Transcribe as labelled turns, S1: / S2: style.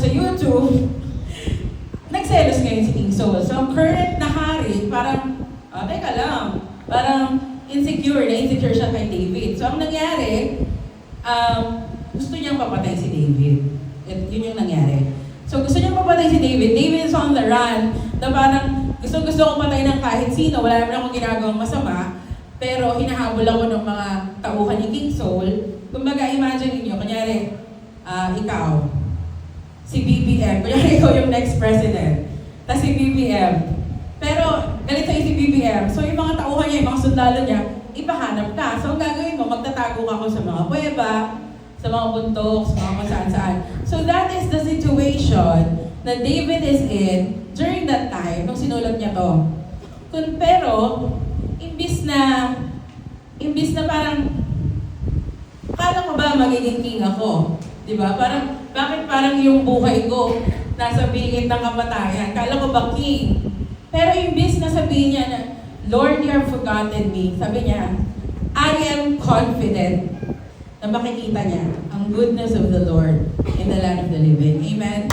S1: sa YouTube, nagselos ngayon si King Saul. So, ang current na hari, parang, teka lang, parang insecure siya kay David. So, ang nangyari, gusto niyang papatay si David. Yun yung nangyari. So, gusto niyang papatay si David. David is on the run, na parang, gusto kong patay ng kahit sino, wala naman akong ginagawang masama, pero hinahabol ako ng mga tauhan ni King Saul. Kumbaga, imagine niyo, kunyari, ikaw, si BBM, kunyari ikaw yung next president, tapos si BBM. Pero, ganito yung si BBM. So, yung mga tauhan niya, yung mga sundalo niya, ipahanap ka. So, ang gagawin mo, magtatago ka sa mga kuweba, sa mga bundok, sa mga kung saan-saan. So, that is the situation that David is in during that time, nung sinulat niya to. Pero, imbis na parang, akala ko ba magiging king ako? Diba? Parang, bakit parang yung buhay ko nasa bingit ng kamatayan? Akala ko ba king? Pero imbis na sabihin niya na, Lord, you have forgotten me. Sabi niya, I am confident na makikita niya ang goodness of the Lord in the land of the living. Amen?